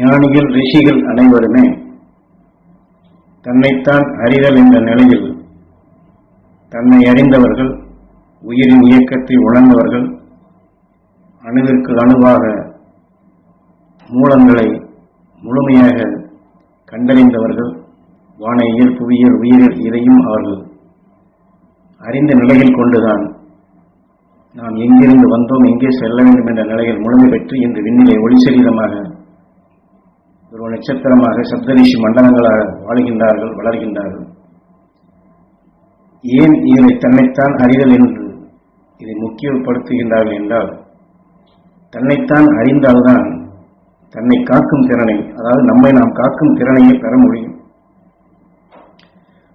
ஞானிகள் ரிஷிகள் அனைவருமே தன்னைத்தான் அறிதல் என்ற நிலையில் தன்னை அறிந்தவர்கள், உயிரின் இயக்கத்தை உணர்ந்தவர்கள், அணுவிற்கு அணுவாக மூலங்களை முழுமையாக கண்டறிந்தவர்கள், வானையியல், புவியியல், உயிரியல் இதையும் அவர்கள் அறிந்த நிலையில் கொண்டுதான் நாம் எங்கிருந்து வந்தோம், எங்கே செல்ல வேண்டும் என்ற நிலையில் முழுமை பெற்று இன்று விண்ணிலே ஒளி சரீரமாக, ஒரு நட்சத்திரமாக, சப்தரிஷி மண்டலங்களாக வாழ்கின்றார்கள், வளர்கின்றார்கள். ஏன் இதனை தன்னைத்தான் அறிதல் என்று இதை முக்கியப்படுத்துகின்றார்கள் என்றால், தன்னைத்தான் அறிந்தால்தான் தன்னை காக்கும் திறனை, அதாவது நம்மை நாம் காக்கும் திறனையே பெற முடியும்.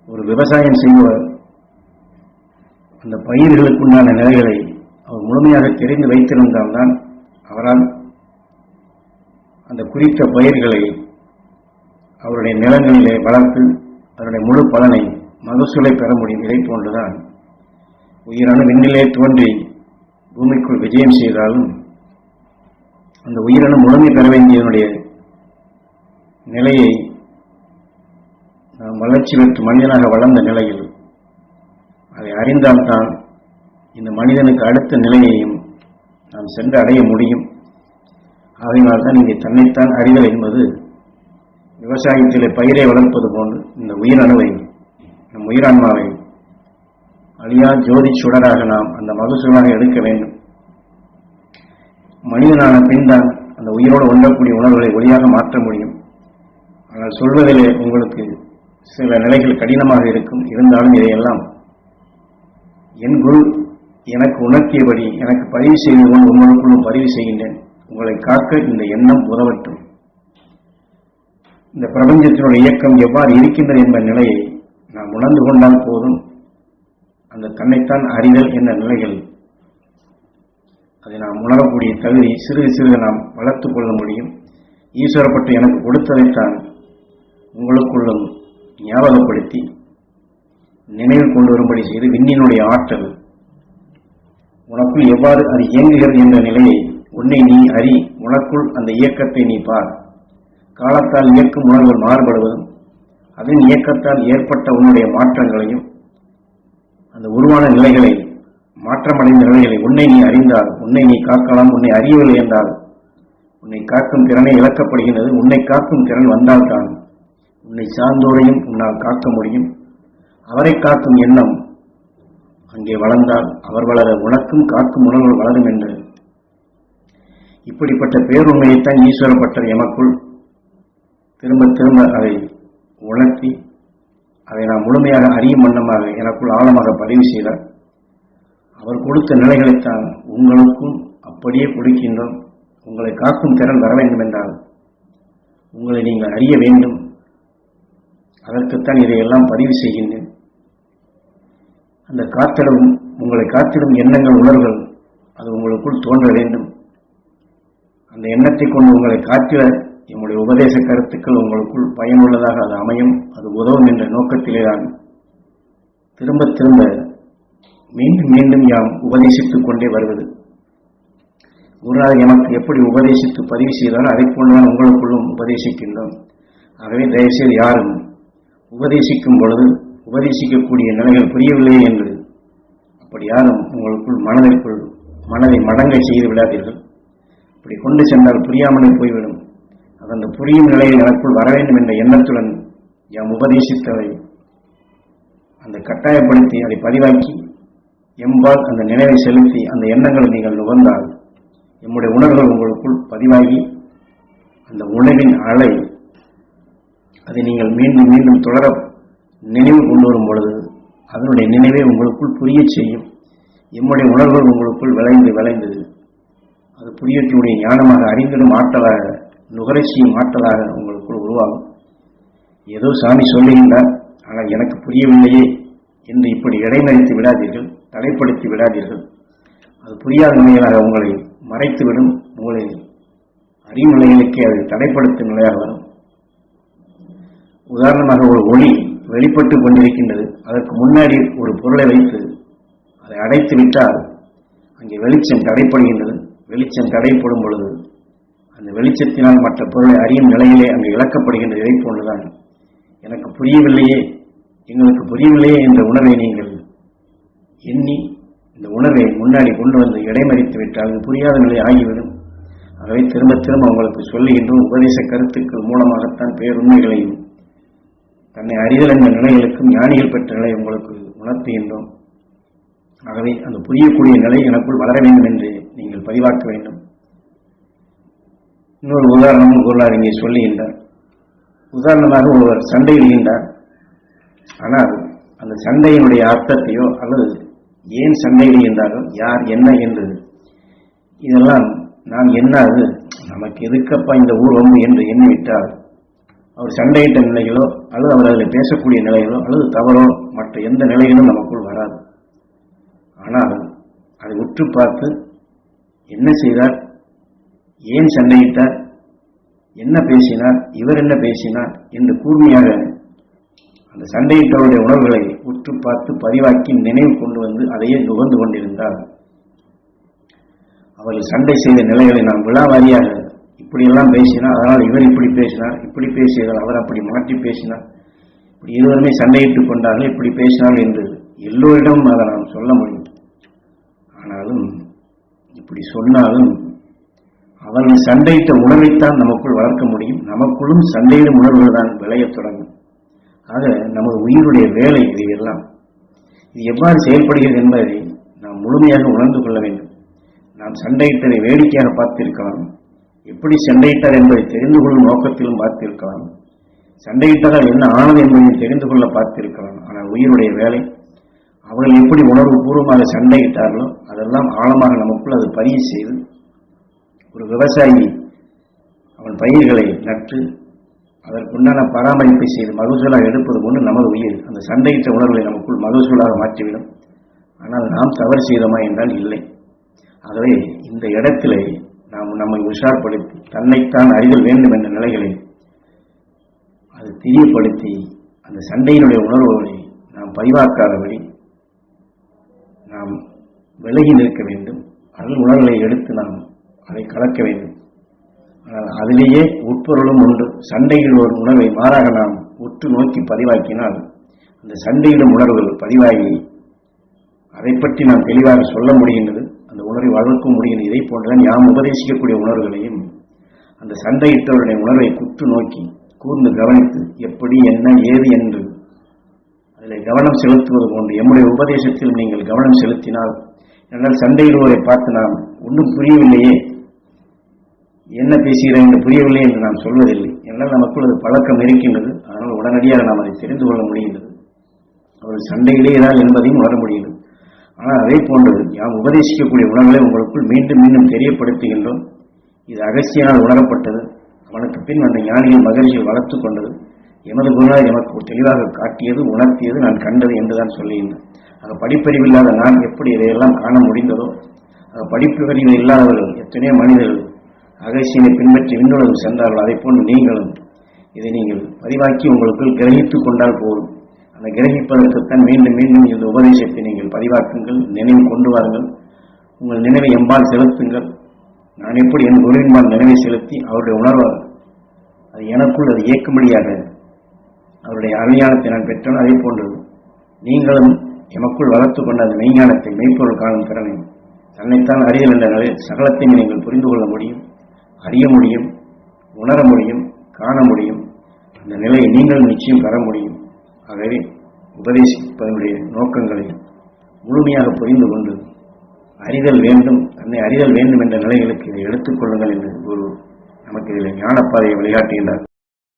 ஒரு விவசாயம் செய்பவர் அந்த பயிர்களுக்குண்டான நிலைகளை அவர் முழுமையாக தெரிந்து வைத்திருந்தால்தான் அவரால் அந்த குறித்த பயிர்களை அவருடைய நிலங்களிலே வளர்த்து அதனுடைய முழு பலனை, மகசூலை பெற முடியும். இதை போன்றுதான் உயிரணு விண்ணிலே தோன்றி பூமிக்குள் விஜயம் செய்தாலும் அந்த உயிரணு முழுமை பெற வேண்டியதனுடைய நிலையை நாம் வளர்ச்சி பெற்று மனிதனாக வளர்ந்த நிலையில் அதை அறிந்தால்தான் இந்த மனிதனுக்கு அடுத்த நிலையையும் நாம் சென்று அடைய முடியும். ஆகையினால்தான் இங்கே தன்னைத்தான் அறிதல் என்பது விவசாயத்திலே பயிரை வளர்ப்பது போன்று இந்த உயிரணுவை, நம் உயிரான்மாவை அழியா ஜோதி சுடராக நாம் அந்த மகசூலாக எடுக்க வேண்டும். மனிதனான பின்தான் அந்த உயிரோடு ஒன்றக்கூடிய உணர்வுகளை ஒளியாக மாற்ற முடியும். ஆனால் சொல்வதிலே உங்களுக்கு சில நிலைகள் கடினமாக இருக்கும். இருந்தாலும் இதையெல்லாம் என் குரு எனக்கு உணர்த்தியபடி எனக்கு பதிவு செய்து கொண்டு உங்களுக்குள்ளும் பதிவு செய்கின்றேன். உங்களை காக்க இந்த எண்ணம் உதவட்டும். இந்த பிரபஞ்சத்தினுடைய இயக்கம் எவ்வாறு இருக்கின்றது என்ற நிலையை நாம் உணர்ந்து கொண்டால் போதும். அந்த தன்னைத்தான் அறிதல் என்ற நிலைகள் அதை நாம் உணரக்கூடிய தகுதி சிறிது சிறிது நாம் வளர்த்துக் கொள்ள முடியும். ஈஸ்வரப்பட்டு எனக்கு கொடுத்ததைத்தான் உங்களுக்குள்ளும் ஞாபகப்படுத்தி நினைவில் கொண்டு வரும்படி செய்து விண்ணினுடைய ஆற்றல் உனக்குள் எவ்வாறு அது இயங்குகிறது என்ற நிலையை உன்னை நீ அறி, உனக்குள் அந்த இயக்கத்தை நீ பார். காலத்தால் இயக்கும் உணர்வுகள் மாறுபடுவதும் அதன் இயக்கத்தால் ஏற்பட்ட உன்னுடைய மாற்றங்களையும் அந்த உருவான நிலைகளை, மாற்றமடைந்த நிலைகளை உன்னை நீ அறிந்தால் உன்னை நீ காக்கலாம். உன்னை அறியவில்லை என்றால் உன்னை காக்கும் திறனை இழக்கப்படுகின்றது. உன்னை காக்கும் திறன் வந்தால்தான் உன்னை சார்ந்தோரையும் உன்னால் காக்க முடியும். அவரை காக்கும் எண்ணம் அங்கே வளர்ந்தால் அவர் வளர உனக்கும் காக்கும் உணர்வுகள் வளரும் என்று இப்படிப்பட்ட பேருண்மையைத்தான் ஈஸ்வரப்பட்டர் எமக்குள் திரும்ப திரும்ப அதை உணர்த்தி அதை நாம் முழுமையாக அறியும் வண்ணமாக எனக்குள் ஆழமாக பதிவு செய்தார். அவர் கொடுத்த நிலைகளைத்தான் உங்களுக்கும் அப்படியே கொடுக்கின்றோம். உங்களை காக்கும் திறன் வர வேண்டும் என்றால் உங்களை நீங்கள் அறிய வேண்டும். அதற்குத்தான் இதையெல்லாம் பதிவு செய்கின்றேன். அந்த காத்திடும், உங்களை காத்திடும் எண்ணங்கள், உணர்வுகள் அது உங்களுக்குள் தோன்ற வேண்டும். அந்த எண்ணத்தை கொண்டு உங்களை காத்திட என்னுடைய உபதேச கருத்துக்கள் உங்களுக்குள் பயனுள்ளதாக அது அமையும், அது உதவும் என்ற நோக்கத்திலே தான் திரும்ப திரும்ப மீண்டும் மீண்டும் யாம் உபதேசித்துக் கொண்டே வருவது. குருநாதர் எமக்கு எப்படி உபதேசித்து பதிவு செய்தாலும் அதை போன்றுதான் உங்களுக்குள்ளும் உபதேசிக்கின்றோம். ஆகவே தயவுசெய்து யாரும் உபதேசிக்கும் பொழுது உபதேசிக்கக்கூடிய நிலைகள் புரியவில்லை என்று அப்படி யாரும் உங்களுக்குள் மனதை மடங்க செய்து விடாதீர்கள். இப்படி கொண்டு சென்றால் புரியாமலே போய்விடும். அது அந்த புரியும் நிலையில் எனக்குள் வர வேண்டும் என்ற எண்ணத்துடன் யாம் உபதேசித்தவை அந்த கட்டாயப்படுத்தி அதை பதிவாக்கி எம்பால் அந்த நினைவை செலுத்தி அந்த எண்ணங்களை நீங்கள் நுகர்ந்தால் எம்முடைய உணர்வுகள் உங்களுக்குள் பதிவாகி அந்த உணர்வின் அலை அதை நீங்கள் மீண்டும் மீண்டும் தொடர நினைவு கொண்டு வரும் பொழுது அதனுடைய நினைவை உங்களுக்குள் புரிய செய்யும். எம்முடைய உணர்வுகள் உங்களுக்குள் விளைந்து விளைந்து அது புரியக்கூடிய ஞானமாக அறிந்திடும் ஆற்றலாக, நுகரச்சியும் ஆற்றலாக உங்களுக்குள் உருவாகும். ஏதோ சாமி சொல்லுகின்றார், ஆனால் எனக்கு புரியவில்லையே என்று இப்படி இடைமறித்து விடாதீர்கள், தடைப்படுத்தி விடாதீர்கள். அது புரியாத நிலைகளாக உங்களை மறைத்துவிடும். உங்களை அறியும் நிலைகளுக்கே அதை தடைப்படுத்தும் நிலையாக வரும். உதாரணமாக ஒரு ஒளி வெளிப்பட்டு கொண்டிருக்கின்றது. அதற்கு முன்னாடி ஒரு பொருளை வைத்து அதை அடைத்து விட்டால் அங்கே வெளிச்சம் தடைப்படுகின்றது. வெளிச்சம் தடைப்படும் பொழுது அந்த வெளிச்சத்தினால் மற்ற பொருளை அறியும் நிலையிலே அங்கு இழக்கப்படுகின்ற இதை போன்றுதான் எனக்கு புரியவில்லையே, எங்களுக்கு புரியவில்லையே என்ற உணர்வை நீங்கள் எண்ணி இந்த உணர்வை முன்னாடி கொண்டு வந்து இடைமறித்து விட்டால் அது புரியாத நிலை ஆகிவிடும். ஆகவே திரும்ப திரும்ப உங்களுக்கு சொல்லுகின்றோம், உபதேச கருத்துக்கள் மூலமாகத்தான் பேருண்மைகளையும் தன்னை அறிதல் என்ற நிலைகளுக்கும் ஞானிகள் பெற்ற நிலை உங்களுக்கு உணர்த்துகின்றோம். ஆகவே அந்த புரியக்கூடிய நிலை எனக்குள் வளர வேண்டும் என்று நீங்கள் பதிவாக்க வேண்டும். இன்னொரு உதாரணமும் குருநாதர் இங்கே சொல்லுகின்றார். உதாரணமாக ஒருவர் சண்டையிடுகின்றார். ஆனால் அந்த சண்டையினுடைய அர்த்தத்தையோ அல்லது ஏன் சண்டையிடுகின்றாரோ, யார் என்ன என்று இதெல்லாம் நான் என்ன அது நமக்கு எதுக்கப்பா இந்த ஊர் வந்து என்று எண்ணிவிட்டால் அவர் சண்டையிட்ட நிலைகளோ அல்லது அவர் அதில் பேசக்கூடிய நிலைகளோ அல்லது தவறோ மற்ற எந்த நிலைகளும் நமக்குள் வராது. ஆனால் அதை உற்று பார்த்து என்ன செய்தார், ஏன் சண்டையிட்டார், என்ன பேசினார், இவர் என்ன பேசினார் என்று கூர்மையாக அந்த சண்டையிட்டவருடைய உணர்வுகளை உற்று பார்த்து பதிவாக்கி நினைவு கொண்டு வந்து அதையே நுகர்ந்து கொண்டிருந்தார். அவர்கள் சண்டை செய்த நிலைகளை நாம் விழாவாரியாக இப்படியெல்லாம் பேசினார், அதனால் இவர் இப்படி பேசினார், இப்படி பேசியதால் அவர் அப்படி மாற்றி பேசினார், இப்படி இருவருமே சண்டையிட்டுக் கொண்டார்கள், இப்படி பேசினார்கள் என்று எல்லோரிடமும் அதை நாம் சொல்ல முடியும். ஆனாலும் இப்படி சொன்னாலும் அவர்கள் சண்டையிட்ட உணர்வைத்தான் நமக்குள் வளர்க்க முடியும். நமக்குள்ளும் சண்டையிடும் உணர்வுகள் தான் விளையத் தொடங்கும். ஆக நமது உயிருடைய வேலை இது எல்லாம். இது எவ்வாறு செயல்படுகிறது என்பதை நாம் முழுமையாக உணர்ந்து கொள்ள வேண்டும். நாம் சண்டையிட்டதை வேடிக்கையாக பார்த்திருக்கலாம், எப்படி சண்டையிட்டார் என்பதை தெரிந்து கொள்ளும் நோக்கத்திலும் பார்த்திருக்கலாம், சண்டையிட்டதால் என்ன ஆனது என்பதையும் தெரிந்து கொள்ள பார்த்திருக்கலாம். ஆனால் உயிருடைய வேலை அவர்கள் எப்படி உணர்வு பூர்வமாக சண்டையிட்டார்களோ அதெல்லாம் ஆழமாக நமக்குள் அது பதிவு செய்து, ஒரு விவசாயி அவன் பயிர்களை நட்டு அதற்குண்டான பராமரிப்பை செய்து மகசூலாக எடுப்பது கொண்டு நமது உயிர் அந்த சண்டையிட்ட உணர்வுகளை நமக்குள் மகசூலாக மாற்றிவிடும். ஆனால் நாம் தவறு செய்தோமா என்றால் இல்லை. ஆகவே இந்த இடத்திலே நாம் நம்மை உஷார்படுத்தி தன்னைத்தான் அறிதல் வேண்டும் என்ற நிலைகளை அது தெரியப்படுத்தி அந்த சண்டையினுடைய உணர்வுகளை நாம் பதிவாக்காதபடி நாம் விலகி நிற்க வேண்டும். அருள் உணர்வுகளை எடுத்து நாம் அதை கலக்க வேண்டும். ஆனால் அதிலேயே உட்பொருளும் உண்டு. சண்டையில் ஒரு உணர்வை மாறாக நாம் உற்று நோக்கி பதிவாக்கினால் அந்த சண்டையிடும் உணர்வுகள் பதிவாகி அதை பற்றி நாம் தெளிவாக சொல்ல முடிகின்றது, அந்த உணர்வை வளர்க்க முடிகின்றது. இதை போன்றுதான் யாம் உபதேசிக்கக்கூடிய உணர்வுகளையும் அந்த சண்டையிட்டவருடைய உணர்வை குற்று நோக்கி கூர்ந்து கவனித்து எப்படி என்ன ஏது என்று அதில் கவனம் செலுத்துவது போன்று எம்முடைய உபதேசத்தில் நீங்கள் கவனம் செலுத்தினால், என்னால் சண்டையிடுவோரை பார்த்து நாம் ஒன்றும் புரியவில்லையே, என்ன பேசுகிறேன் என்று புரியவில்லை என்று நாம் சொல்வதில்லை. என்னால் நமக்குள் அது பழக்கம் இருக்கின்றது. அதனால் உடனடியாக நாம் அதை தெரிந்து கொள்ள முடிகின்றது. அவர்கள் சண்டையிலேதான் என்பதையும் உணர முடிகிறது. ஆனால் அதே போன்றது யாம் உபதேசிக்கக்கூடிய உணர்வுகளை உங்களுக்குள் மீண்டும் மீண்டும் தெரியப்படுத்துகின்றோம். இது அகஸ்தியனால் உணரப்பட்டது. அவனுக்கு பின் அந்த ஞானிகள் மகிழ்ச்சியை வளர்த்து கொண்டது. எமது குருநாதர் எமக்கு தெளிவாக காட்டியது, உணர்த்தியது, நான் கண்டது என்றுதான் சொல்லுகின்றேன். ஆக படிப்பறிவில்லாத நான் எப்படி இதையெல்லாம் காண முடிந்ததோ, ஆக படிப்பறிவு இல்லாதவர்கள் எத்தனையோ மனிதர்கள் அகஸ்தியனை பின்பற்றி விண்ணுலகம் சென்றார்கள். அதை போன்று நீங்களும் இதை நீங்கள் பதிவாக்கி உங்களுக்குள் கிரகித்துக் கொண்டால் போதும். அந்த கிரகிப்பதற்குத்தான் மீண்டும் மீண்டும் இந்த உபதேசத்தை நீங்கள் பதிவாக்குங்கள், நினைவு கொண்டு வாருங்கள். உங்கள் நினைவை எம்பால் செலுத்துங்கள். நான் எப்படி என் குருவின்பால் நினைவை செலுத்தி அவருடைய உணர்வால் அது எனக்குள் அது இயக்கும்படியாக அவருடைய அஞ்ஞானத்தை நான் பெற்றோம். அதே போன்றது நீங்களும் எமக்குள் வளர்த்து கொண்ட அந்த மெய்ஞானத்தை மெய்ப்பொருள் காணும் திறனை தன்னைத்தான் அறிதல் என்ற நிலையில் சகலத்தையும் நீங்கள் புரிந்து கொள்ள முடியும், அறிய முடியும், உணர முடியும், காண முடியும். அந்த நிலையை நீங்கள் நிச்சயம் பெற முடியும். ஆகவே உபதேசிப்பதனுடைய நோக்கங்களை முழுமையாக புரிந்து கொண்டு அறிதல் வேண்டும், தன்னை அறிதல் வேண்டும் என்ற நிலைகளுக்கு இதை எடுத்துக் கொள்ளுங்கள் என்று குரு நமக்கு இதில் ஞானப்பாதையை வழிகாட்டுகின்றார்.